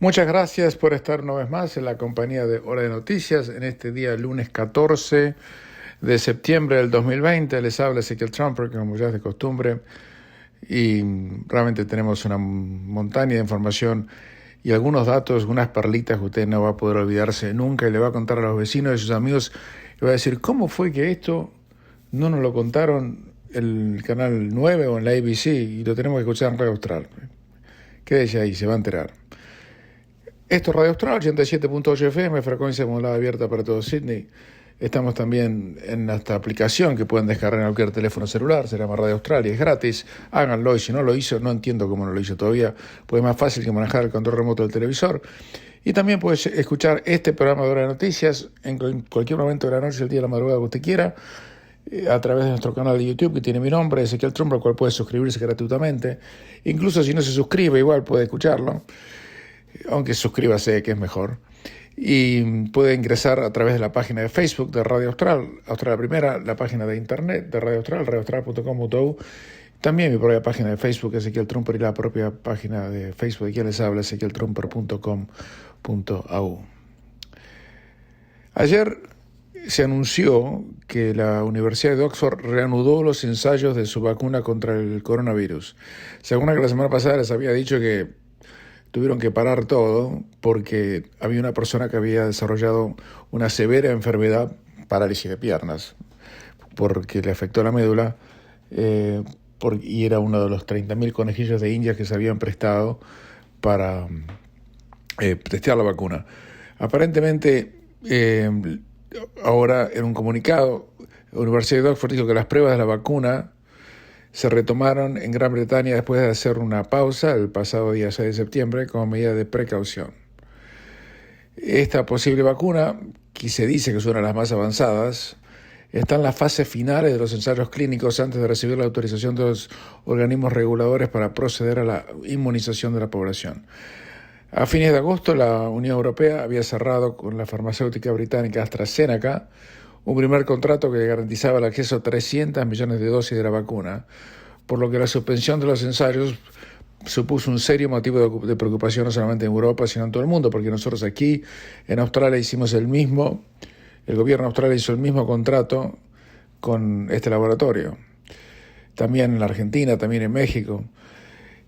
Muchas gracias por estar una vez más en la compañía de Hora de Noticias en este día lunes 14 de septiembre del 2020. Les habla Ezequiel Trumper, como ya es de costumbre, y realmente tenemos una montaña de información y algunos datos, unas perlitas que usted no va a poder olvidarse nunca, y le va a contar a los vecinos y a sus amigos, le va a decir, ¿cómo fue que esto no nos lo contaron el Canal 9 o en la ABC y lo tenemos que escuchar en Radio Austral? Quédese ahí, se va a enterar. Esto es Radio Austral, 87.8 FM, frecuencia modulada abierta para todo Sydney. Estamos también en esta aplicación que pueden descargar en cualquier teléfono celular, se llama Radio Austral y es gratis. Háganlo, y si no lo hizo, no entiendo cómo no lo hizo todavía, pues es más fácil que manejar el control remoto del televisor. Y también puedes escuchar este programa de Hora de Noticias en cualquier momento de la noche, el día de la madrugada que usted quiera, a través de nuestro canal de YouTube, que tiene mi nombre, Ezequiel Trumper, al cual puede suscribirse gratuitamente. Incluso si no se suscribe, igual puede escucharlo, aunque suscríbase, que es mejor. Y puede ingresar a través de la página de Facebook de Radio Austral, Austral Primera, la página de internet de Radio Austral, radioaustral.com.au, también mi propia página de Facebook, Ezequiel Trumper, y la propia página de Facebook de quien les habla, ezequieltrumper.com.au. Ayer se anunció que la Universidad de Oxford reanudó los ensayos de su vacuna contra el coronavirus. Según que la semana pasada les había dicho que tuvieron que parar todo porque había una persona que había desarrollado una severa enfermedad, parálisis de piernas, porque le afectó la médula, y era uno de los 30.000 conejillos de India que se habían prestado para testear la vacuna. Aparentemente, ahora en un comunicado, la Universidad de Oxford dijo que las pruebas de la vacuna se retomaron en Gran Bretaña después de hacer una pausa el pasado día 6 de septiembre como medida de precaución. Esta posible vacuna, que se dice que es una de las más avanzadas, está en las fases finales de los ensayos clínicos antes de recibir la autorización de los organismos reguladores para proceder a la inmunización de la población. A fines de agosto, la Unión Europea había cerrado con la farmacéutica británica AstraZeneca un primer contrato que garantizaba el acceso a 300 millones de dosis de la vacuna, por lo que la suspensión de los ensayos supuso un serio motivo de preocupación no solamente en Europa, sino en todo el mundo, porque nosotros aquí en Australia hicimos el gobierno de Australia hizo el mismo contrato con este laboratorio, también en la Argentina, también en México.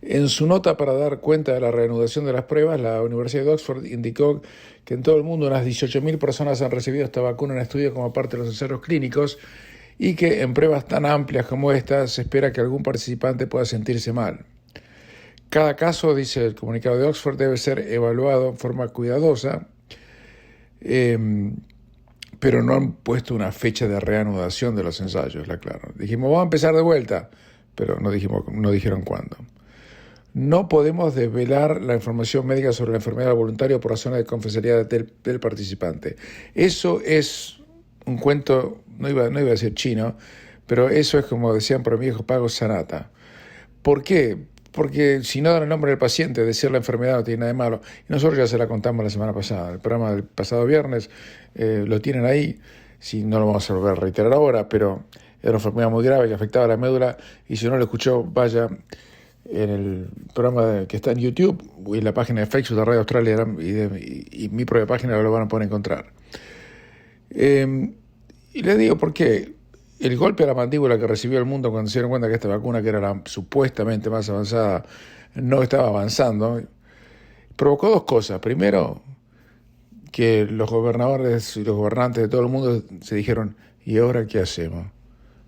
En su nota para dar cuenta de la reanudación de las pruebas, la Universidad de Oxford indicó que en todo el mundo unas 18.000 personas han recibido esta vacuna en estudio como parte de los ensayos clínicos y que en pruebas tan amplias como esta se espera que algún participante pueda sentirse mal. Cada caso, dice el comunicado de Oxford, debe ser evaluado en forma cuidadosa, pero no han puesto una fecha de reanudación de los ensayos, la claro. Dijimos, vamos a empezar de vuelta, pero no dijeron cuándo. No podemos desvelar la información médica sobre la enfermedad al voluntario por razones de confidencialidad del participante. Eso es un cuento, no iba a decir chino, pero eso es, como decían por mi viejo, pago sanata. ¿Por qué? Porque si no dan el nombre del paciente, decir la enfermedad no tiene nada de malo. Y nosotros ya se la contamos la semana pasada. El programa del pasado viernes lo tienen ahí, si no lo vamos a volver a reiterar ahora, pero era una enfermedad muy grave que afectaba a la médula, y si no lo escuchó, vaya en el programa que está en YouTube y en la página de Facebook de Radio Australia y mi propia página lo van a poder encontrar. Y les digo por qué. El golpe a la mandíbula que recibió el mundo cuando se dieron cuenta que esta vacuna, que era la supuestamente más avanzada, no estaba avanzando, provocó dos cosas. Primero, que los gobernadores y los gobernantes de todo el mundo se dijeron, ¿y ahora qué hacemos?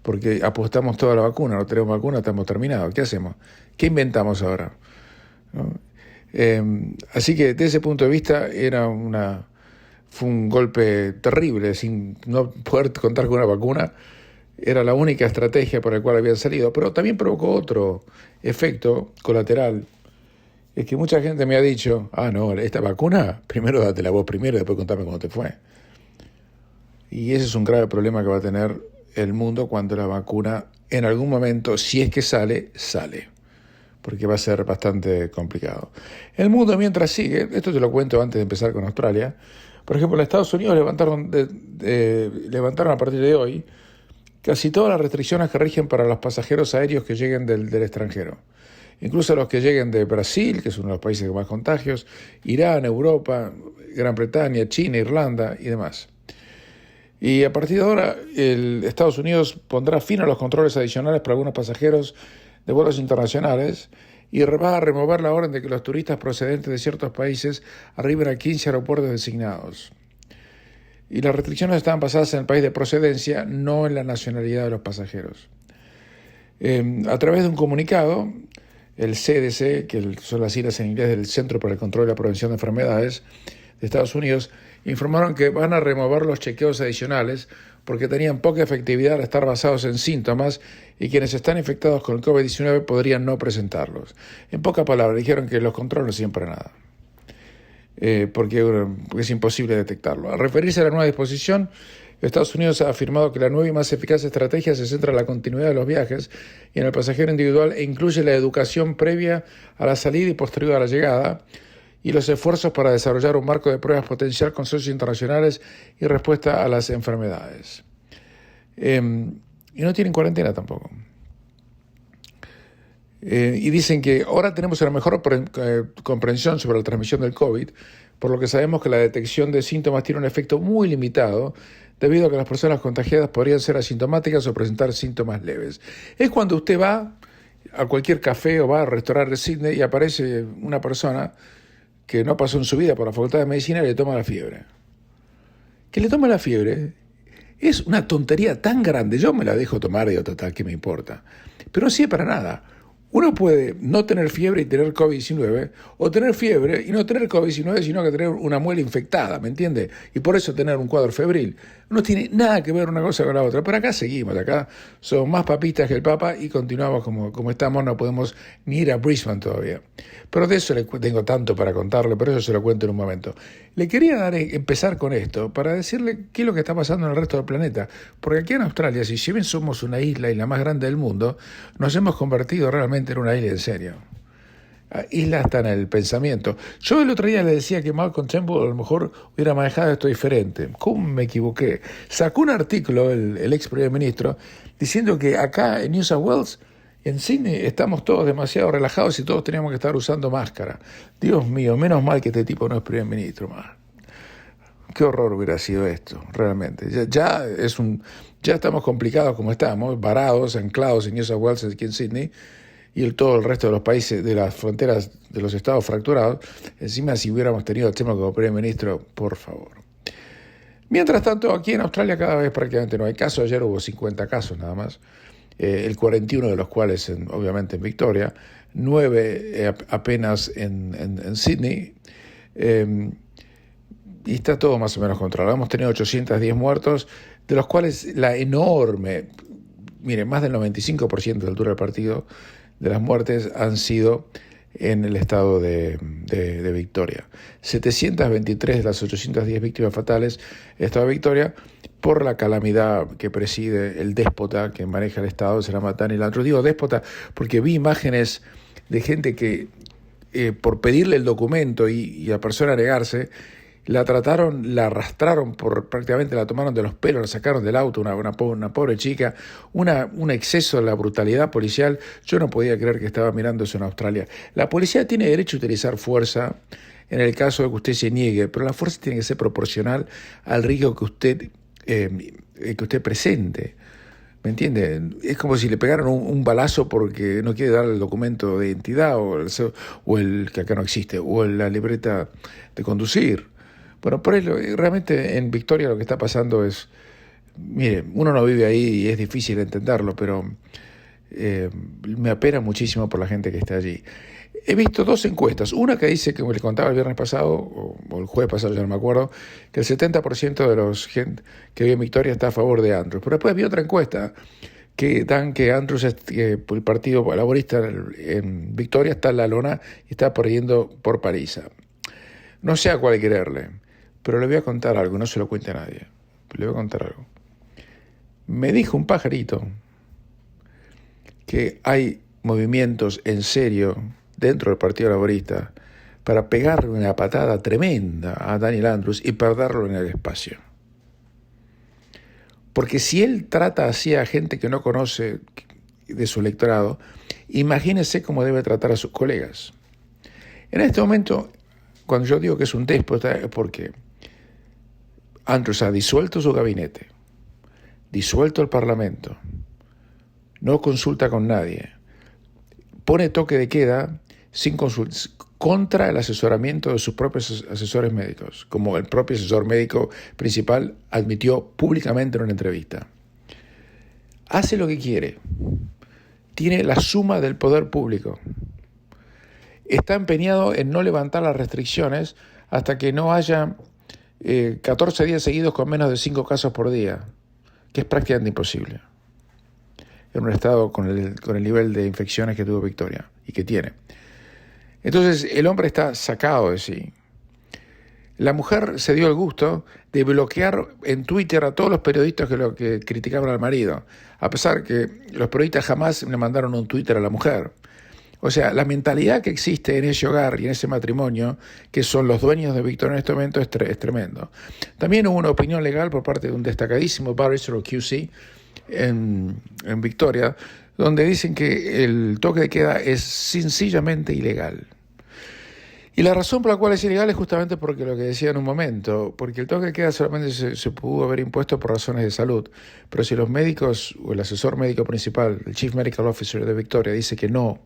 Porque apostamos toda la vacuna, no tenemos vacuna, estamos terminados. ¿Qué hacemos? ¿Qué inventamos ahora? ¿No? Así que desde ese punto de vista fue un golpe terrible, sin no poder contar con una vacuna. Era la única estrategia por la cual habían salido, pero también provocó otro efecto colateral. Es que mucha gente me ha dicho, no, esta vacuna, primero dátela vos primero y después contame cómo te fue. Y ese es un grave problema que va a tener el mundo cuando la vacuna en algún momento, si es que sale, porque va a ser bastante complicado. El mundo mientras sigue, esto te lo cuento antes de empezar con Australia, por ejemplo, en Estados Unidos levantaron a partir de hoy casi todas las restricciones que rigen para los pasajeros aéreos que lleguen del extranjero. incluso los que lleguen de Brasil, que es uno de los países con más contagios, Irán, Europa, Gran Bretaña, China, Irlanda y demás. Y a partir de ahora, Estados Unidos pondrá fin a los controles adicionales para algunos pasajeros de vuelos internacionales y va a remover la orden de que los turistas procedentes de ciertos países arriben a 15 aeropuertos designados. Y las restricciones están basadas en el país de procedencia, no en la nacionalidad de los pasajeros. A través de un comunicado, el CDC, que son las siglas en inglés del Centro para el Control y la Prevención de Enfermedades de Estados Unidos, informaron que van a remover los chequeos adicionales porque tenían poca efectividad al estar basados en síntomas y quienes están infectados con el COVID-19 podrían no presentarlos. En pocas palabras, dijeron que los controles no sirven para nada, porque es imposible detectarlo. Al referirse a la nueva disposición, Estados Unidos ha afirmado que la nueva y más eficaz estrategia se centra en la continuidad de los viajes y en el pasajero individual e incluye la educación previa a la salida y posterior a la llegada, y los esfuerzos para desarrollar un marco de pruebas potencial con socios internacionales y respuesta a las enfermedades. Y no tienen cuarentena tampoco. Y dicen que ahora tenemos una mejor comprensión sobre la transmisión del COVID, por lo que sabemos que la detección de síntomas tiene un efecto muy limitado, debido a que las personas contagiadas podrían ser asintomáticas o presentar síntomas leves. Es cuando usted va a cualquier café o va al restaurante de Sydney y aparece una persona que no pasó en su vida por la Facultad de Medicina y le toma la fiebre. Que le tome la fiebre es una tontería tan grande. Yo me la dejo tomar, digo, total, ¿qué me importa? Pero no sirve para nada. Uno puede no tener fiebre y tener COVID-19, o tener fiebre y no tener COVID-19, sino que tener una muela infectada, ¿me entiende? Y por eso tener un cuadro febril. No tiene nada que ver una cosa con la otra. Pero acá seguimos, acá somos más papistas que el Papa y continuamos como estamos, no podemos ni ir a Brisbane todavía. Pero de eso tengo tanto para contarle, pero eso se lo cuento en un momento. Le quería empezar con esto para decirle qué es lo que está pasando en el resto del planeta. Porque aquí en Australia, si bien somos una isla y la más grande del mundo, nos hemos convertido realmente en una isla en serio. Isla está en el pensamiento. Yo el otro día le decía que Malcolm Turnbull a lo mejor hubiera manejado esto diferente. ¿Cómo me equivoqué? Sacó un artículo, el ex primer ministro, diciendo que acá en New South Wales, en Sydney, estamos todos demasiado relajados y todos teníamos que estar usando máscara. Dios mío, menos mal que este tipo no es primer ministro más. Qué horror hubiera sido esto, realmente. Ya estamos complicados como estamos, varados, anclados en New South Wales, aquí en Sydney, y todo el resto de los países, de las fronteras de los estados fracturados. Encima, si hubiéramos tenido el tema como primer ministro, por favor. Mientras tanto, aquí en Australia cada vez prácticamente no hay casos. Ayer hubo 50 casos nada más, el 41 de los cuales obviamente en Victoria, 9 apenas en Sydney, y está todo más o menos controlado. Hemos tenido 810 muertos, de los cuales la enorme, más del 95% de altura del partido de las muertes han sido en el estado de Victoria. 723 de las 810 víctimas fatales en el estado de Victoria por la calamidad que preside el déspota que maneja el estado, se llama Daniel Andrews. Digo déspota porque vi imágenes de gente que por pedirle el documento y a persona negarse, la trataron, la arrastraron, prácticamente la tomaron de los pelos, la sacaron del auto, una pobre chica, un exceso de la brutalidad policial. Yo no podía creer que estaba mirando eso en Australia. La policía tiene derecho a utilizar fuerza en el caso de que usted se niegue, pero la fuerza tiene que ser proporcional al riesgo que usted presente. ¿Me entiende? Es como si le pegaran un balazo porque no quiere dar el documento de identidad o el que acá no existe, o la libreta de conducir. Bueno, por eso realmente en Victoria lo que está pasando es, mire, uno no vive ahí y es difícil entenderlo, pero me apena muchísimo por la gente que está allí. He visto 2 encuestas, una que dice, como les contaba el viernes pasado, o el jueves pasado, ya no me acuerdo, que el 70% de los gente que vive en Victoria está a favor de Andrews. Pero después vi otra encuesta que dan que Andrews, el Partido Laborista en Victoria está en la lona y está perdiendo por paliza. No sé a cuál quererle, pero le voy a contar algo, no se lo cuente a nadie. Le voy a contar algo. Me dijo un pajarito que hay movimientos en serio dentro del Partido Laborista para pegarle una patada tremenda a Daniel Andrews y perderlo en el espacio. Porque si él trata así a gente que no conoce de su electorado, Imagínese cómo debe tratar a sus colegas. En este momento, cuando yo digo que es un déspota, es porque Andrews ha disuelto su gabinete, disuelto el Parlamento, no consulta con nadie, pone toque de queda sin contra el asesoramiento de sus propios asesores médicos, como el propio asesor médico principal admitió públicamente en una entrevista. Hace lo que quiere, tiene la suma del poder público. Está empeñado en no levantar las restricciones hasta que no haya 14 días seguidos con menos de 5 casos por día, que es prácticamente imposible en un estado con el nivel de infecciones que tuvo Victoria y que tiene. Entonces el hombre está sacado de sí. La mujer se dio el gusto de bloquear en Twitter a todos los periodistas que criticaban al marido, a pesar que los periodistas jamás le mandaron un Twitter a la mujer. O sea, la mentalidad que existe en ese hogar y en ese matrimonio, que son los dueños de Victoria en este momento, es tremendo. También hubo una opinión legal por parte de un destacadísimo barrister o QC en Victoria, donde dicen que el toque de queda es sencillamente ilegal. Y la razón por la cual es ilegal es justamente porque lo que decía en un momento, porque el toque de queda solamente se pudo haber impuesto por razones de salud, pero si los médicos o el asesor médico principal, el Chief Medical Officer de Victoria, dice que no,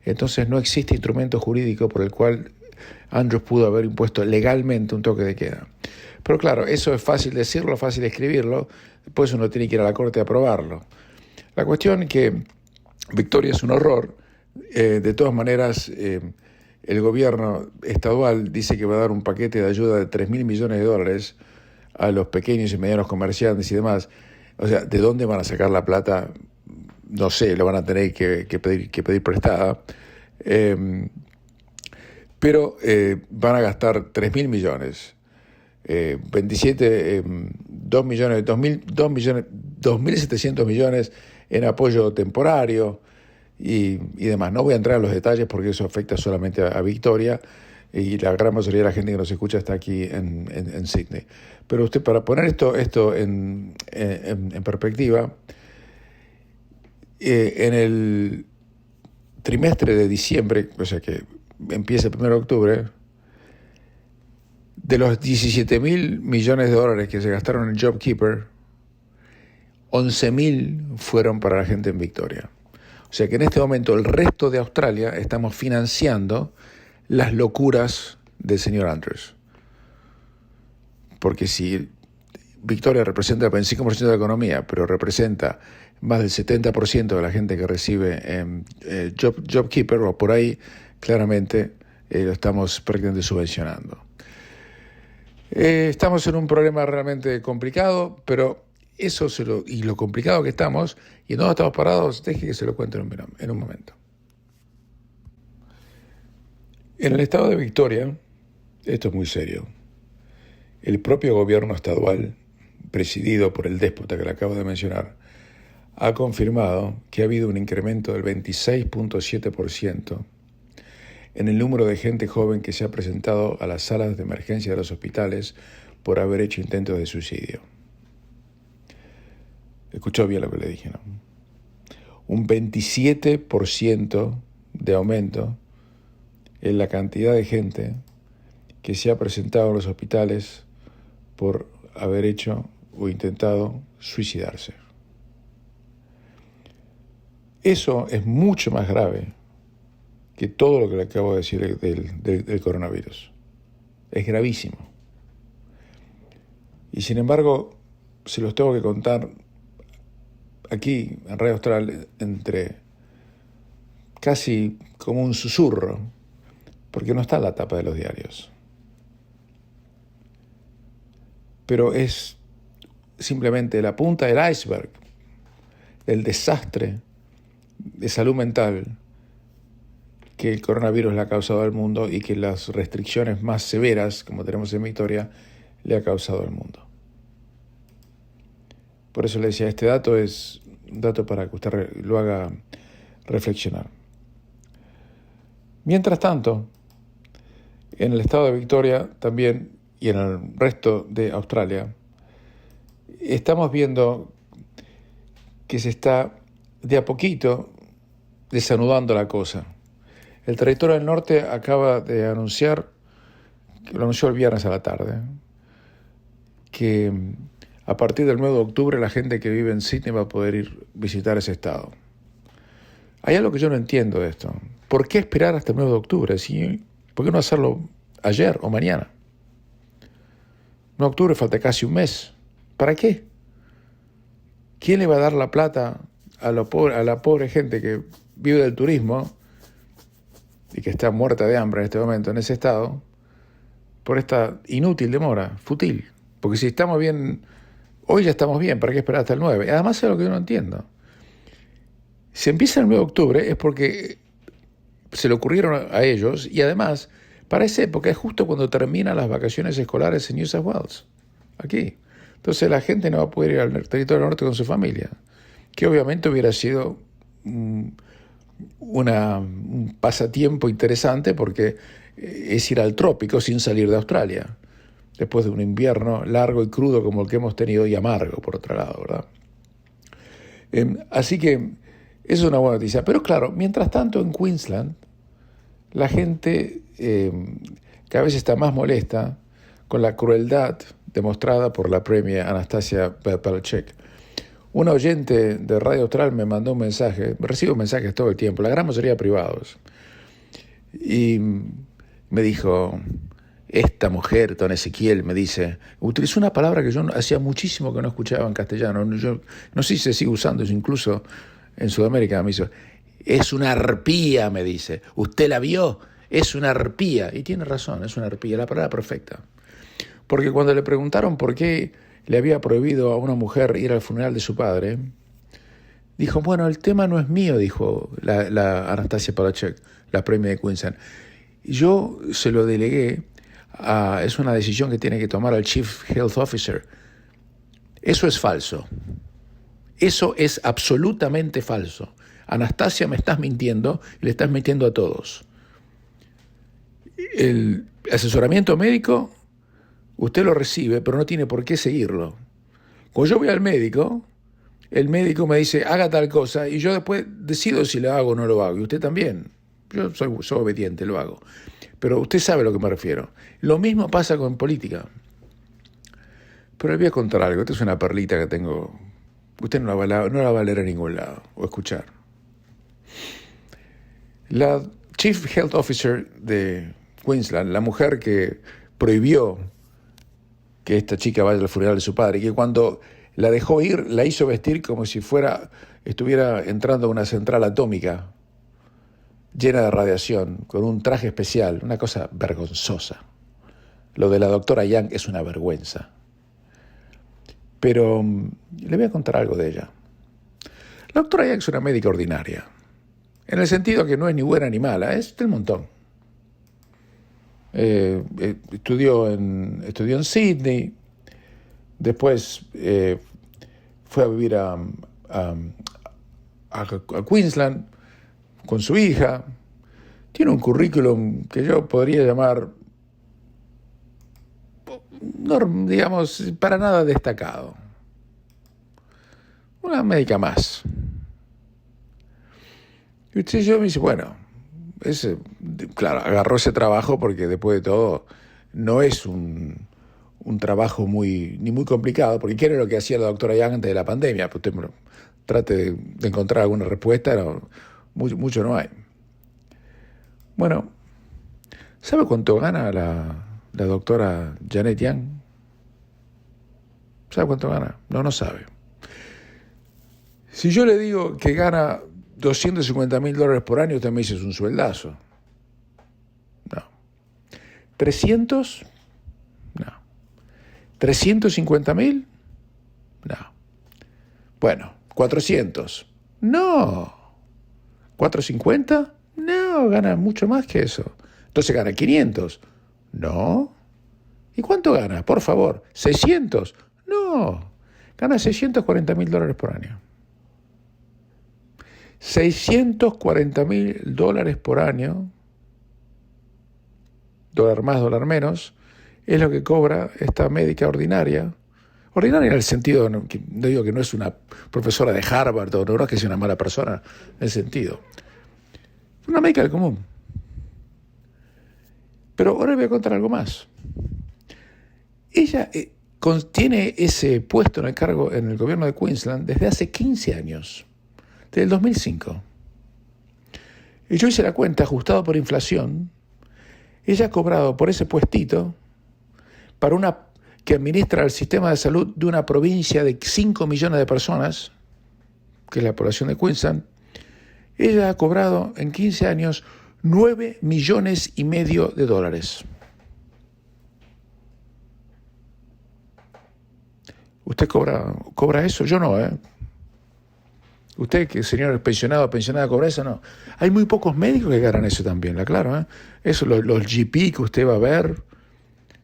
entonces no existe instrumento jurídico por el cual Andrews pudo haber impuesto legalmente un toque de queda. Pero claro, eso es fácil decirlo, fácil escribirlo, después uno tiene que ir a la corte a aprobarlo. La cuestión es que Victoria es un horror, de todas maneras el gobierno estadual dice que va a dar un paquete de ayuda de $3.000 millones a los pequeños y medianos comerciantes y demás. O sea, ¿de dónde van a sacar la plata? No sé, lo van a tener que pedir prestada. Pero van a gastar 3.000 millones. 2.700 millones en apoyo temporario y demás. No voy a entrar en los detalles porque eso afecta solamente a Victoria y la gran mayoría de la gente que nos escucha está aquí en Sydney. Pero usted, para poner esto en perspectiva, en el trimestre de diciembre, o sea que empieza el 1 de octubre, de los $17.000 millones que se gastaron en JobKeeper, 11.000 fueron para la gente en Victoria. O sea que en este momento el resto de Australia estamos financiando las locuras del señor Andrews. Porque si Victoria representa el 25% de la economía, pero representa más del 70% de la gente que recibe JobKeeper o por ahí, claramente lo estamos prácticamente subvencionando. Estamos en un problema realmente complicado, pero eso y lo complicado que estamos y en dónde estamos parados, deje que se lo cuente en un momento. En el estado de Victoria, esto es muy serio. El propio gobierno estadual, presidido por el déspota que le acabo de mencionar, ha confirmado que ha habido un incremento del 26.7% en el número de gente joven que se ha presentado a las salas de emergencia de los hospitales por haber hecho intentos de suicidio. Escuchó bien lo que le dije, ¿no? Un 27% de aumento en la cantidad de gente que se ha presentado a los hospitales por haber hecho o intentado suicidarse. Eso es mucho más grave que todo lo que le acabo de decir del coronavirus. Es gravísimo. Y sin embargo, se los tengo que contar aquí en Radio Austral entre casi como un susurro, porque no está en la tapa de los diarios. Pero es simplemente la punta del iceberg del desastre de salud mental que el coronavirus le ha causado al mundo y que las restricciones más severas, como tenemos en Victoria, le ha causado al mundo. Por eso le decía, este dato es un dato para que usted lo haga reflexionar. Mientras tanto, en el estado de Victoria también y en el resto de Australia, estamos viendo que se está de a poquito desanudando la cosa. El territorio del norte acaba de anunciar, lo anunció el viernes a la tarde, que a partir del 9 de octubre la gente que vive en Sydney va a poder ir a visitar ese estado. Hay algo que yo no entiendo de esto. ¿Por qué esperar hasta el 9 de octubre? ¿Por qué no hacerlo ayer o mañana? 9 de octubre falta casi un mes. ¿Para qué? ¿Quién le va a dar la plata a la pobre gente que vive del turismo y que está muerta de hambre en este momento en ese estado por esta inútil demora, fútil? Porque si estamos bien, hoy ya estamos bien, ¿para qué esperar hasta el 9? Además es lo que yo no entiendo. Si empieza el 9 de octubre es porque se le ocurrieron a ellos y además para esa época es justo cuando terminan las vacaciones escolares en New South Wales, aquí. Entonces la gente no va a poder ir al territorio del norte con su familia, que obviamente hubiera sido un pasatiempo interesante porque es ir al trópico sin salir de Australia, después de un invierno largo y crudo como el que hemos tenido y amargo, por otro lado, ¿verdad? Así que eso es una buena noticia. Pero claro, mientras tanto en Queensland, la gente cada vez está más molesta con la crueldad demostrada por la premia Anastasia Palaszczuk. Una oyente de Radio Austral me mandó un mensaje, recibo mensajes todo el tiempo, la gran mayoría privados, y me dijo, esta mujer, don Ezequiel, me dice, utilizó una palabra que yo hacía muchísimo que no escuchaba en castellano, yo no sé si se sigue usando eso, incluso en Sudamérica me dice, es una arpía, me dice, ¿usted la vio? Es una arpía, y tiene razón, es una arpía, la palabra perfecta. Porque cuando le preguntaron por qué le había prohibido a una mujer ir al funeral de su padre, dijo, bueno, el tema no es mío, dijo la Anastasia Palaszczuk, la premia de Queensland. Yo se lo delegué, es una decisión que tiene que tomar el Chief Health Officer. Eso es falso. Eso es absolutamente falso. Anastasia, me estás mintiendo y le estás mintiendo a todos. El asesoramiento médico usted lo recibe, pero no tiene por qué seguirlo. Cuando yo voy al médico, el médico me dice, haga tal cosa, y yo después decido si lo hago o no lo hago. Y usted también. Yo soy obediente, lo hago. Pero usted sabe a lo que me refiero. Lo mismo pasa con política. Pero le voy a contar algo. Esta es una perlita que tengo. Usted no la va a leer en ningún lado o escuchar. La Chief Health Officer de Queensland, la mujer que prohibió que esta chica vaya al funeral de su padre, y que cuando la dejó ir, la hizo vestir como si estuviera entrando a una central atómica llena de radiación, con un traje especial, una cosa vergonzosa. Lo de la doctora Young es una vergüenza. Pero le voy a contar algo de ella. La doctora Young es una médica ordinaria, en el sentido que no es ni buena ni mala, es del montón. Estudió en Sydney, después fue a vivir a Queensland con su hija. Tiene un currículum que yo podría llamar, no, digamos, para nada destacado. Una médica más. Y yo me dice, bueno, claro, agarró ese trabajo porque después de todo no es un trabajo ni muy complicado, porque ¿qué era lo que hacía la doctora Young antes de la pandemia? Pues usted trate de encontrar alguna respuesta, mucho no hay. Bueno, ¿sabe cuánto gana la doctora Janet Young? ¿Sabe cuánto gana? No sabe. Si yo le digo que gana $250,000 por año, usted me dice, es un sueldazo. No. ¿300? No. ¿350,000? No. Bueno, ¿400? No. ¿450? No, gana mucho más que eso. Entonces gana 500. No. ¿Y cuánto gana? Por favor, ¿600? No. Gana $640,000 por año. $640,000 por año, dólar más, dólar menos, es lo que cobra esta médica ordinaria. Ordinaria en el sentido, no digo que no es una profesora de Harvard, o no es que sea una mala persona, en el sentido. Una médica del común. Pero ahora le voy a contar algo más. Ella tiene ese puesto en el cargo en el gobierno de Queensland desde hace 15 años, desde el 2005. Y yo hice la cuenta, ajustado por inflación, ella ha cobrado por ese puestito para una que administra el sistema de salud de una provincia de 5 millones de personas, que es la población de Queensland. Ella ha cobrado en 15 años 9,5 millones de dólares. ¿Usted cobra eso? Yo no, ¿eh? Usted, que señor pensionado o pensionada, cobra eso, no. Hay muy pocos médicos que ganan eso también, la claro, ¿eh? Eso, los GP que usted va a ver,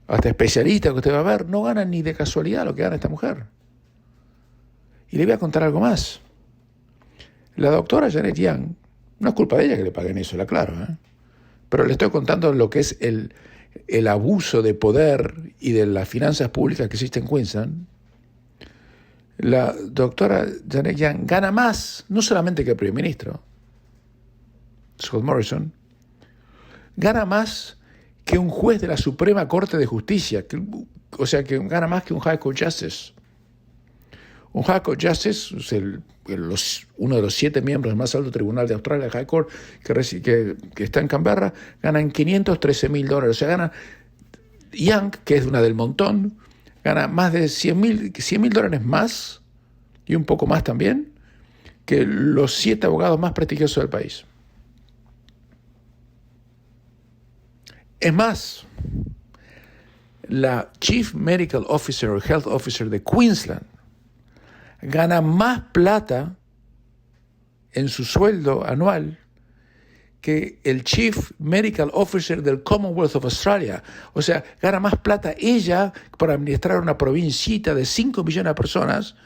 hasta especialistas que usted va a ver, no ganan ni de casualidad lo que gana esta mujer. Y le voy a contar algo más. La doctora Janet Young, no es culpa de ella que le paguen eso, la claro, ¿eh? Pero le estoy contando lo que es el abuso de poder y de las finanzas públicas que existe en Queensland. La doctora Janet Young gana más, no solamente que el primer ministro, Scott Morrison, gana más que un juez de la Suprema Corte de Justicia, o sea, que gana más que un High Court Justice. Un High Court Justice es uno de los 7 miembros del más alto tribunal de Australia, el High Court, que está en Canberra, ganan $513,000. O sea, gana Young, que es una del montón, gana más de $100,000 más, y un poco más también, que los 7 abogados más prestigiosos del país. Es más, la Chief Medical Officer o Health Officer de Queensland gana más plata en su sueldo anual que el Chief Medical Officer del Commonwealth of Australia. O sea, gana más plata ella para administrar una provincita de 5 millones de personas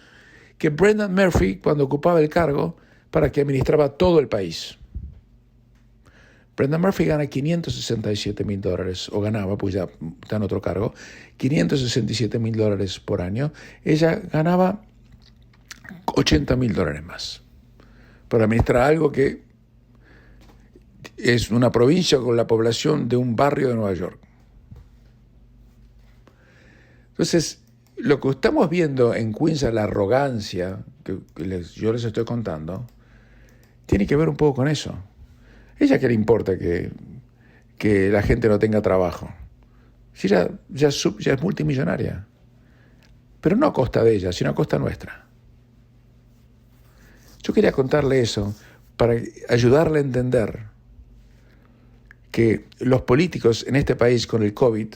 que Brendan Murphy cuando ocupaba el cargo para que administraba todo el país. Brendan Murphy gana $567,000, o ganaba, pues ya está en otro cargo, $567,000 por año. Ella ganaba $80,000 más para administrar algo que es una provincia con la población de un barrio de Nueva York. Entonces, lo que estamos viendo en Queensland, la arrogancia que yo les estoy contando, tiene que ver un poco con eso. ¿Ella qué le importa que la gente no tenga trabajo? Si ella ya es multimillonaria, pero no a costa de ella, sino a costa nuestra. Yo quería contarle eso para ayudarle a entender que los políticos en este país con el COVID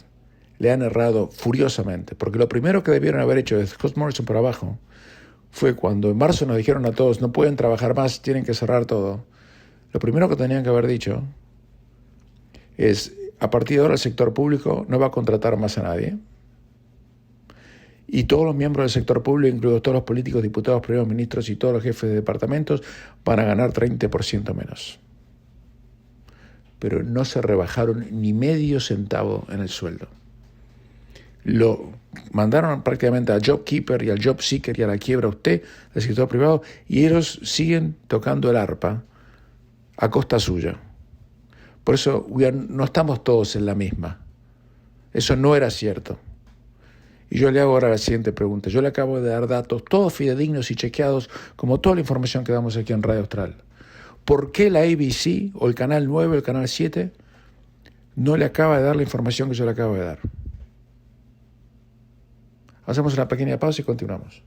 le han errado furiosamente, porque lo primero que debieron haber hecho de Scott Morrison para abajo fue cuando en marzo nos dijeron a todos no pueden trabajar más, tienen que cerrar todo. Lo primero que tenían que haber dicho es, a partir de ahora el sector público no va a contratar más a nadie, y todos los miembros del sector público, incluidos todos los políticos, diputados, primeros ministros y todos los jefes de departamentos, van a ganar 30% menos. Pero no se rebajaron ni medio centavo en el sueldo. Lo mandaron prácticamente al JobKeeper y al JobSeeker y a la quiebra a usted, al sector privado, y ellos siguen tocando el arpa a costa suya. Por eso no estamos todos en la misma. Eso no era cierto. Y yo le hago ahora la siguiente pregunta. Yo le acabo de dar datos, todos fidedignos y chequeados, como toda la información que damos aquí en Radio Austral. ¿Por qué la ABC o el Canal 9 o el Canal 7 no le acaba de dar la información que yo le acabo de dar? Hacemos una pequeña pausa y continuamos.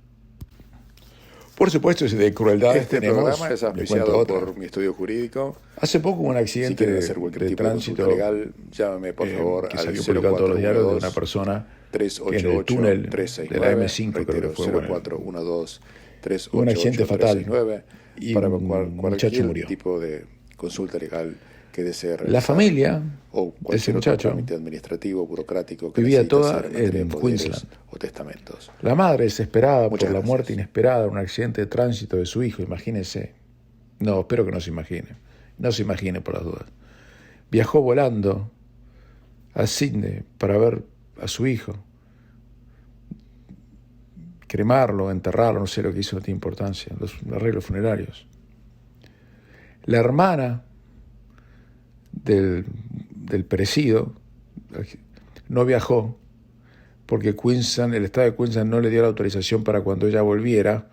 Por supuesto, de crueldades Este tenemos. programa es auspiciado por mi estudio jurídico. Hace poco hubo un Si accidente quieren hacer cualquier de tipo de consulta tránsito legal, llámame por favor que al salió publicado en todos los diarios de una persona que en el túnel de la M5, creo que fue, 0412 un accidente fatal y para un muchacho cualquier murió. tipo de consulta legal que desee realizar. La familia o de ese cualquier otro muchacho trámite administrativo, burocrático que vivía necesite toda hacer en materia de en poderes Queensland. o testamentos. La madre, desesperada Muchas por la gracias. muerte inesperada en un accidente de tránsito de su hijo, imagínese. No, espero que no se imagine. No se imagine por las dudas. Viajó volando a Sydney para ver a su hijo, cremarlo, enterrarlo, no sé lo que hizo, no tiene importancia, los arreglos funerarios. La hermana del perecido, no viajó porque Queensland, el estado de Queensland no le dio la autorización para cuando ella volviera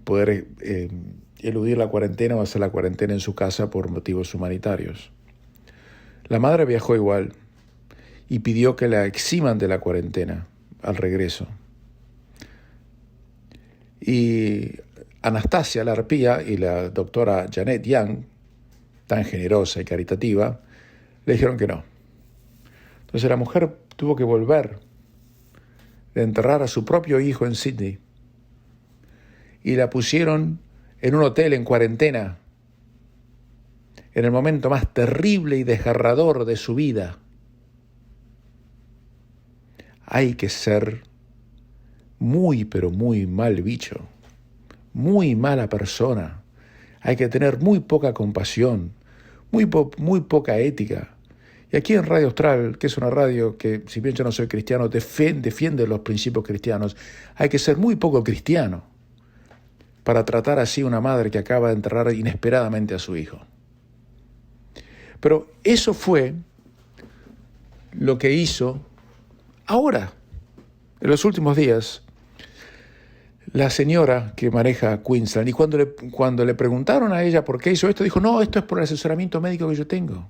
poder eludir la cuarentena o hacer la cuarentena en su casa por motivos humanitarios. La madre viajó igual y pidió que la eximan de la cuarentena al regreso. Y Anastasia, la arpía, y la doctora Janet Young, tan generosa y caritativa, le dijeron que no. Entonces la mujer tuvo que volver de enterrar a su propio hijo en Sydney y la pusieron en un hotel en cuarentena en el momento más terrible y desgarrador de su vida. Hay que ser muy, pero muy mal bicho, muy mala persona. Hay que tener muy poca compasión, muy poca ética. Y aquí en Radio Austral, que es una radio que, si bien yo no soy cristiano, defiende los principios cristianos, hay que ser muy poco cristiano para tratar así a una madre que acaba de enterrar inesperadamente a su hijo. Pero eso fue lo que hizo ahora, en los últimos días, la señora que maneja Queensland. Y cuando le preguntaron a ella por qué hizo esto, dijo, no, esto es por el asesoramiento médico que yo tengo.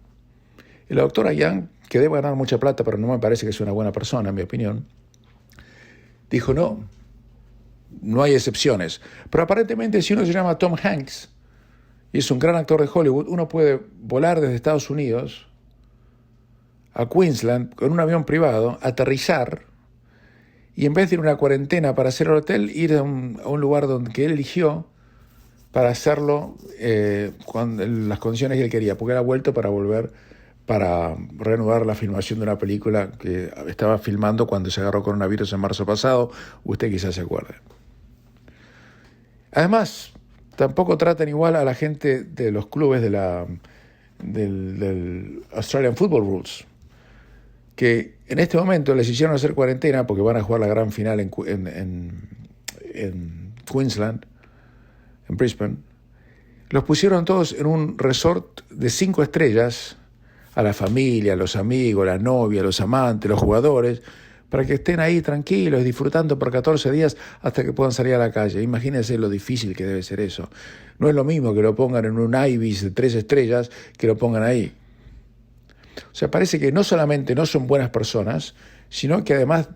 Y la doctora Young, que debe ganar mucha plata, pero no me parece que sea una buena persona, en mi opinión, dijo, no hay excepciones. Pero aparentemente, si uno se llama Tom Hanks y es un gran actor de Hollywood, uno puede volar desde Estados Unidos a Queensland con un avión privado, aterrizar y en vez de ir a una cuarentena para hacer el hotel, ir a un lugar que él eligió para hacerlo en las condiciones que él quería, porque él ha vuelto para reanudar la filmación de una película que estaba filmando cuando se agarró coronavirus en marzo pasado. Usted quizás se acuerde. Además, tampoco tratan igual a la gente de los clubes del Australian Football Rules, que en este momento les hicieron hacer cuarentena porque van a jugar la gran final en Queensland, en Brisbane. Los pusieron todos en un resort de 5 estrellas, a la familia, a los amigos, a la novia, a los amantes, los jugadores, para que estén ahí tranquilos, disfrutando por 14 días hasta que puedan salir a la calle. Imagínense lo difícil que debe ser eso. No es lo mismo que lo pongan en un Ibis de 3 estrellas que lo pongan ahí. O sea, parece que no solamente no son buenas personas, sino que además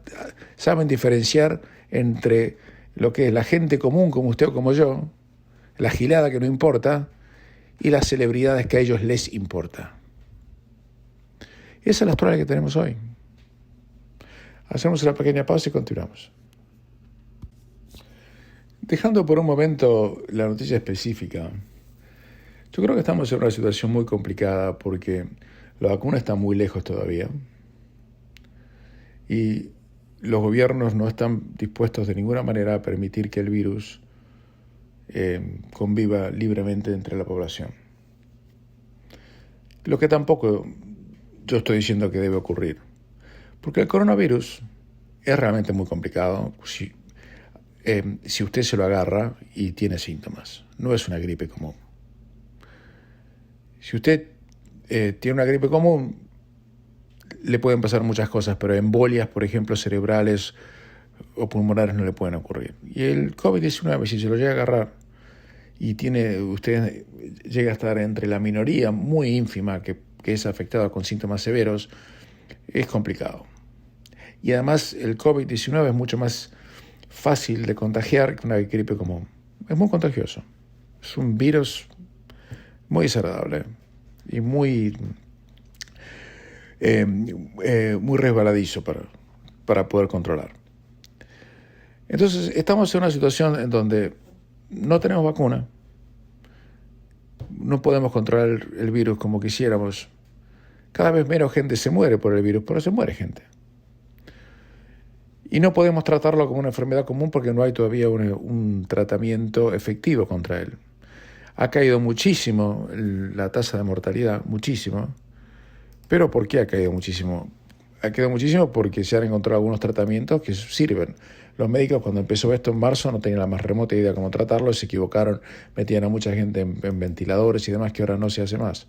saben diferenciar entre lo que es la gente común, como usted o como yo, la gilada que no importa, y las celebridades que a ellos les importa. Esa es la Australia que tenemos hoy. Hacemos una pequeña pausa y continuamos. Dejando por un momento la noticia específica, yo creo que estamos en una situación muy complicada porque la vacuna está muy lejos todavía y los gobiernos no están dispuestos de ninguna manera a permitir que el virus conviva libremente entre la población. Lo que tampoco yo estoy diciendo que debe ocurrir, porque el coronavirus es realmente muy complicado si usted se lo agarra y tiene síntomas. No es una gripe común. Si usted tiene una gripe común, le pueden pasar muchas cosas, pero embolias, por ejemplo, cerebrales o pulmonares no le pueden ocurrir. Y el COVID-19, si se lo llega a agarrar y usted llega a estar entre la minoría muy ínfima que es afectada con síntomas severos, es complicado. Y además el COVID-19 es mucho más fácil de contagiar que una gripe común. Es muy contagioso. Es un virus muy desagradable y muy resbaladizo para poder controlar. Entonces estamos en una situación en donde no tenemos vacuna, no podemos controlar el virus como quisiéramos. Cada vez menos gente se muere por el virus, pero se muere gente. Y no podemos tratarlo como una enfermedad común porque no hay todavía un tratamiento efectivo contra él. Ha caído muchísimo la tasa de mortalidad, muchísimo. ¿Pero por qué ha caído muchísimo? Ha caído muchísimo porque se han encontrado algunos tratamientos que sirven. Los médicos, cuando empezó esto en marzo, no tenían la más remota idea de cómo tratarlo, se equivocaron, metían a mucha gente en ventiladores y demás, que ahora no se hace más.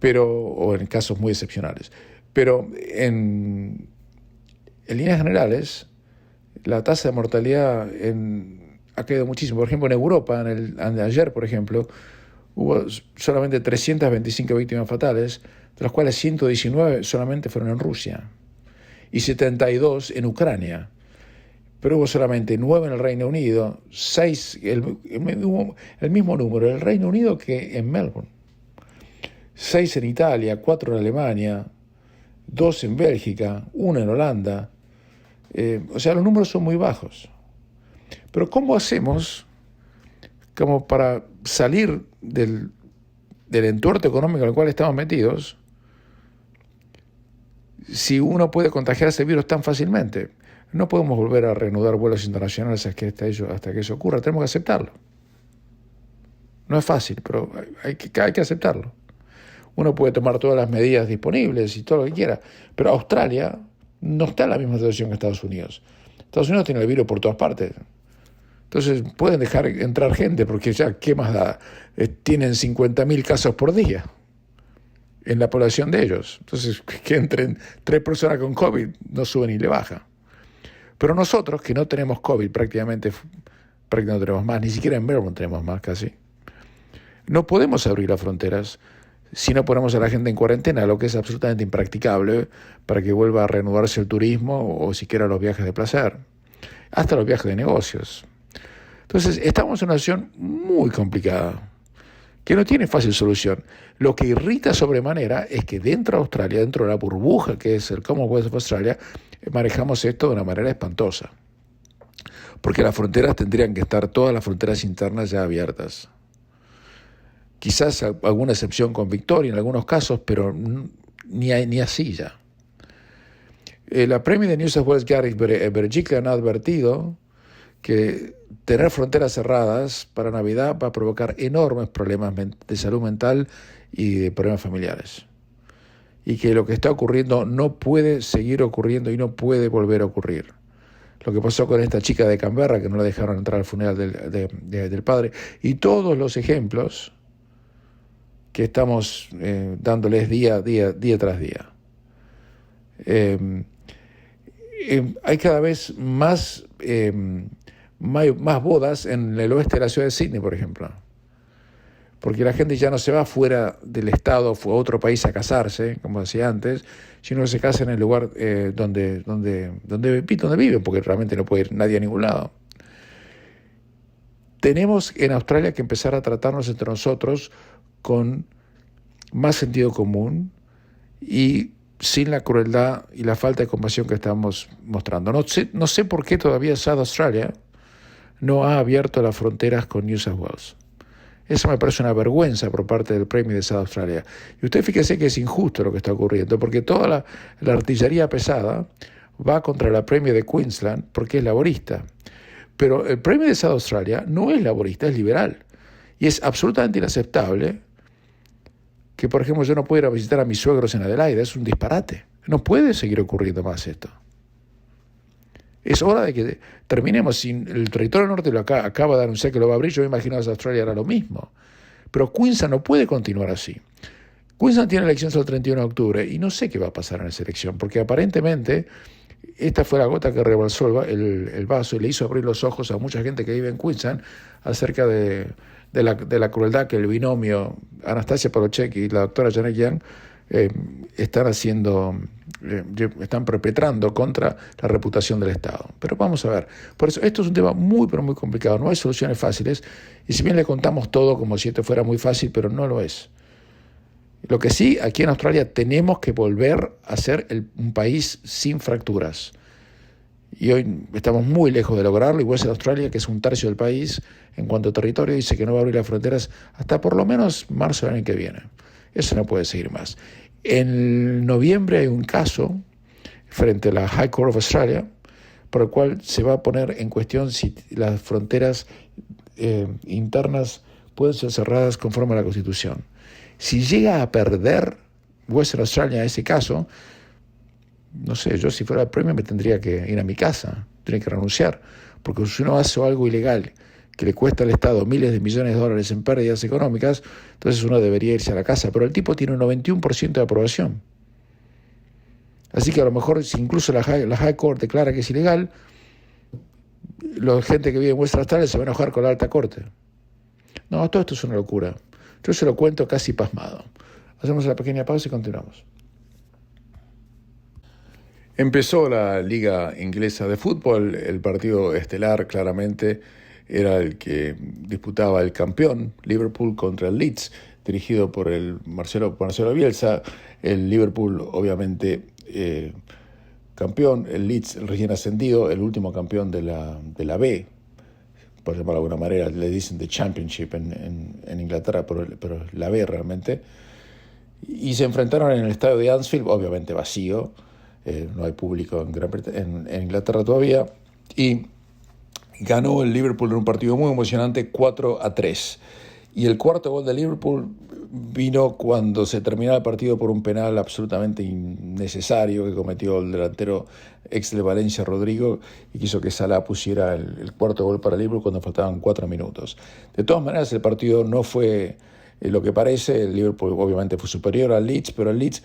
o en casos muy excepcionales. Pero en líneas generales, la tasa de mortalidad ha caído muchísimo. Por ejemplo, en Europa, ayer, por ejemplo, hubo solamente 325 víctimas fatales, de las cuales 119 solamente fueron en Rusia y 72 en Ucrania. Pero hubo solamente 9 en el Reino Unido, 6, el mismo número en el Reino Unido que en Melbourne, 6 en Italia, 4 en Alemania, 2 en Bélgica, 1 en Holanda. O sea, los números son muy bajos. Pero ¿cómo hacemos como para salir del entuerto económico en el cual estamos metidos si uno puede contagiarse el virus tan fácilmente? No podemos volver a reanudar vuelos internacionales hasta que eso ocurra. Tenemos que aceptarlo. No es fácil, pero hay que aceptarlo. Uno puede tomar todas las medidas disponibles y todo lo que quiera, pero Australia no está en la misma situación que Estados Unidos. Estados Unidos tiene el virus por todas partes. Entonces pueden dejar entrar gente porque ya, ¿qué más da? Tienen 50.000 casos por día en la población de ellos. Entonces, que entren 3 personas con COVID, no sube ni le baja. Pero nosotros, que no tenemos COVID prácticamente no tenemos más, ni siquiera en Melbourne tenemos más casi, no podemos abrir las fronteras si no ponemos a la gente en cuarentena, lo que es absolutamente impracticable para que vuelva a reanudarse el turismo o siquiera los viajes de placer, hasta los viajes de negocios. Entonces, estamos en una situación muy complicada, que no tiene fácil solución. Lo que irrita sobremanera es que dentro de Australia, dentro de la burbuja que es el Commonwealth of Australia, manejamos esto de una manera espantosa. Porque las fronteras tendrían que estar, todas las fronteras internas ya abiertas. Quizás alguna excepción con Victoria en algunos casos, pero ni así ya. La Premier de New South Wales, Gary Berejiklian, ha advertido que tener fronteras cerradas para Navidad va a provocar enormes problemas de salud mental y de problemas familiares. Y que lo que está ocurriendo no puede seguir ocurriendo y no puede volver a ocurrir. Lo que pasó con esta chica de Canberra, que no la dejaron entrar al funeral del padre, y todos los ejemplos que estamos dándoles día tras día. Hay cada vez más bodas en el oeste de la ciudad de Sydney, por ejemplo. Porque la gente ya no se va fuera del estado, a otro país a casarse, como decía antes, sino que se casa en el lugar donde viven, porque realmente no puede ir nadie a ningún lado. Tenemos en Australia que empezar a tratarnos entre nosotros con más sentido común y sin la crueldad y la falta de compasión que estamos mostrando. No sé por qué todavía South Australia no ha abierto las fronteras con New South Wales. Eso me parece una vergüenza por parte del Premier de South Australia. Y usted fíjese que es injusto lo que está ocurriendo, porque toda la artillería pesada va contra la Premier de Queensland porque es laborista. Pero el Premier de South Australia no es laborista, es liberal. Y es absolutamente inaceptable que, por ejemplo, yo no pueda ir a visitar a mis suegros en Adelaida. Es un disparate. No puede seguir ocurriendo más esto. Es hora de que terminemos. El territorio norte acaba de anunciar que lo va a abrir. Yo me imagino que Australia hará lo mismo. Pero Queensland no puede continuar así. Queensland tiene elecciones el 31 de octubre y no sé qué va a pasar en esa elección, porque aparentemente esta fue la gota que rebalsó el vaso y le hizo abrir los ojos a mucha gente que vive en Queensland acerca de la crueldad que el binomio Anastasia Palaszczuk y la doctora Janet Young están perpetrando contra la reputación del Estado. Pero vamos a ver. Por eso, esto es un tema muy, pero muy complicado. No hay soluciones fáciles. Y si bien le contamos todo como si esto fuera muy fácil, pero no lo es. Lo que sí, aquí en Australia tenemos que volver a ser un país sin fracturas. Y hoy estamos muy lejos de lograrlo. Igual en Australia, que es un tercio del país, en cuanto a territorio, dice que no va a abrir las fronteras hasta por lo menos marzo del año que viene. Eso no puede seguir más. En noviembre hay un caso frente a la High Court of Australia por el cual se va a poner en cuestión si las fronteras internas pueden ser cerradas conforme a la Constitución. Si llega a perder Western Australia ese caso, no sé, yo si fuera el Premier me tendría que ir a mi casa, tendría que renunciar, porque si uno hace algo ilegal que le cuesta al Estado miles de millones de dólares en pérdidas económicas, entonces uno debería irse a la casa. Pero el tipo tiene un 91% de aprobación. Así que a lo mejor, si incluso la High Court declara que es ilegal, la gente que vive en Western Australia se va a enojar con la Alta Corte. No, todo esto es una locura. Yo se lo cuento casi pasmado. Hacemos una pequeña pausa y continuamos. Empezó la Liga Inglesa de Fútbol. El partido estelar claramente era el que disputaba el campeón, Liverpool contra el Leeds, dirigido por el Marcelo Bielsa. El Liverpool, obviamente, campeón, el Leeds, el recién ascendido, el último campeón de la B, por llamarlo de alguna manera, le dicen The Championship en Inglaterra, pero la B realmente. Y se enfrentaron en el estadio de Anfield, obviamente vacío, no hay público en Inglaterra todavía, y ganó el Liverpool en un partido muy emocionante, 4-3. Y el cuarto gol de Liverpool vino cuando se terminaba el partido por un penal absolutamente innecesario que cometió el delantero ex de Valencia, Rodrigo, y quiso que Salah pusiera el cuarto gol para Liverpool cuando faltaban 4 minutos. De todas maneras, el partido no fue lo que parece. El Liverpool obviamente fue superior al Leeds, pero el Leeds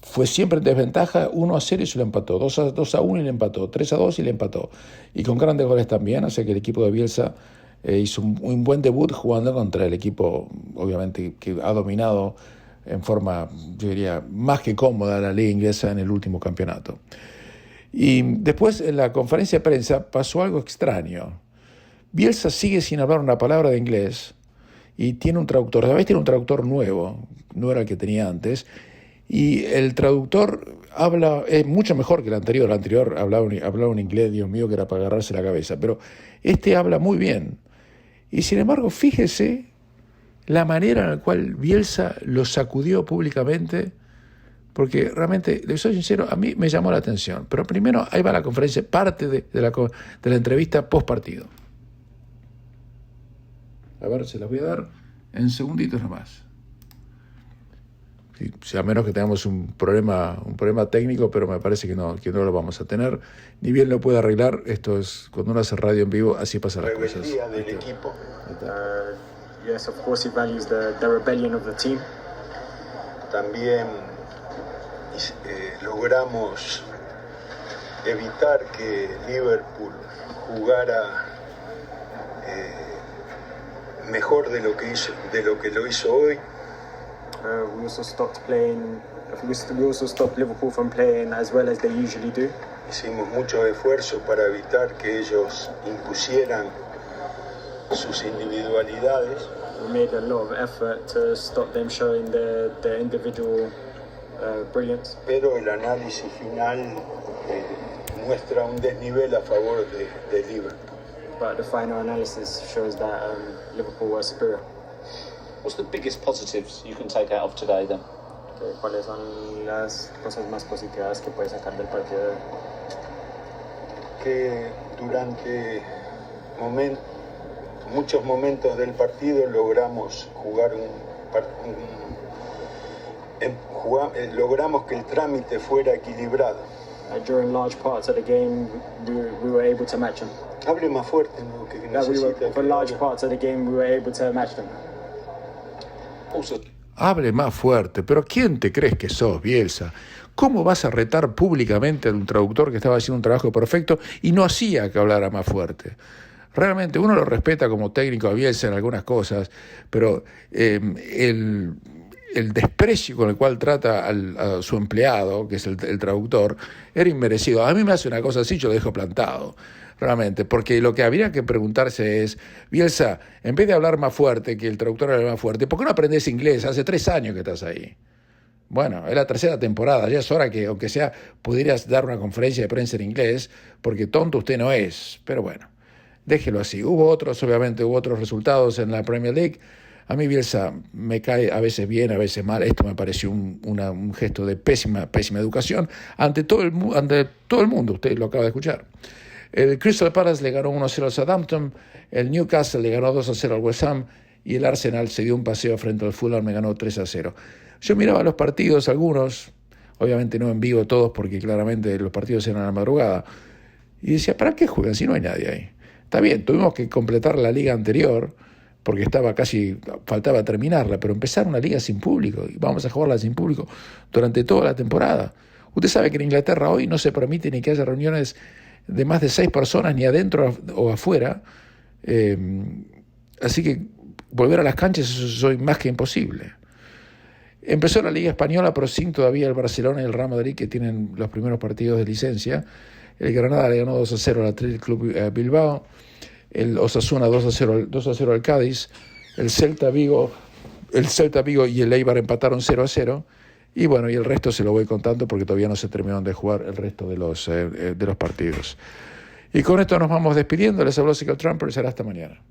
fue siempre en desventaja, 1-0 y se lo empató, 2-1 y le empató, 3-2 y le empató. Y con grandes goles también, así que el equipo de Bielsa hizo un buen debut jugando contra el equipo, obviamente, que ha dominado en forma, yo diría, más que cómoda la liga inglesa en el último campeonato. Y después, en la conferencia de prensa, pasó algo extraño. Bielsa sigue sin hablar una palabra de inglés y tiene un traductor. A veces tiene un traductor nuevo, no era el que tenía antes, y el traductor es mucho mejor que el anterior. El anterior hablaba un inglés, Dios mío, que era para agarrarse la cabeza, pero este habla muy bien. Y sin embargo, fíjese la manera en la cual Bielsa lo sacudió públicamente, porque realmente, le soy sincero, a mí me llamó la atención. Pero primero, ahí va la conferencia, parte de la entrevista post partido. A ver, se las voy a dar en segunditos nomás. Sí, a menos que tengamos un problema técnico, pero me parece que no lo vamos a tener. Ni bien lo puede arreglar. Esto es, cuando uno hace radio en vivo, así pasan las cosas. Rebeldía del equipo. Yes, of course he values the rebellion of the team. También logramos evitar que Liverpool jugara mejor de lo que lo hizo hoy. We also stopped Liverpool from playing as well as they usually do. Hicimos muchos esfuerzos para evitar que ellos impusieran sus individualidades. We made a lot of effort to stop them showing their individual brilliance. Pero el análisis final muestra un desnivel a favor de Liverpool. But the final analysis shows that Liverpool were superior. What's the biggest positives you can take out of today then? ¿Cuáles son las cosas más positivas que puedes sacar del partido? Que durante muchos momentos del partido logramos logramos que el trámite fuera equilibrado. During large parts of the game, we were able to match them. Hable más fuerte, ¿no? Que necesita. For large parts of the game, we were able to match them. Hable más fuerte, pero ¿quién te crees que sos, Bielsa? ¿Cómo vas a retar públicamente a un traductor que estaba haciendo un trabajo perfecto y no hacía que hablara más fuerte? Realmente uno lo respeta como técnico a Bielsa en algunas cosas, pero el desprecio con el cual trata a su empleado, que es el traductor, era inmerecido. A mí me hace una cosa así, yo lo dejo plantado. Realmente, porque lo que habría que preguntarse es, Bielsa, en vez de hablar más fuerte, que el traductor hable más fuerte, ¿por qué no aprendes inglés? Hace 3 años que estás ahí. Bueno, es la 3ª temporada, ya es hora que, aunque sea, pudieras dar una conferencia de prensa en inglés, porque tonto usted no es. Pero bueno, déjelo así. Hubo otros resultados en la Premier League. A mí Bielsa me cae a veces bien, a veces mal. Esto me pareció un gesto de pésima educación ante todo el mundo. Usted lo acaba de escuchar. El Crystal Palace le ganó 1-0 al Southampton, el Newcastle le ganó 2-0 al West Ham y el Arsenal se dio un paseo frente al Fulham, me ganó 3-0. Yo miraba los partidos, algunos, obviamente no en vivo todos porque claramente los partidos eran a la madrugada, y decía, ¿para qué juegan si no hay nadie ahí? Está bien, tuvimos que completar la liga anterior, porque faltaba terminarla, pero empezar una liga sin público, y vamos a jugarla sin público durante toda la temporada. Usted sabe que en Inglaterra hoy no se permite ni que haya reuniones de más de 6 personas, ni adentro o afuera, así que volver a las canchas eso es más que imposible. Empezó la Liga Española, pero sin todavía el Barcelona y el Real Madrid, que tienen los primeros partidos de licencia. El Granada le ganó 2-0 al Athletic Club Bilbao, el Osasuna 2-0 al Cádiz, el Celta Vigo y el Eibar empataron 0-0, y bueno, y el resto se lo voy contando porque todavía no se terminaron de jugar el resto de los partidos. Y con esto nos vamos despidiendo. Les habló Ezequiel Trumper y será hasta mañana.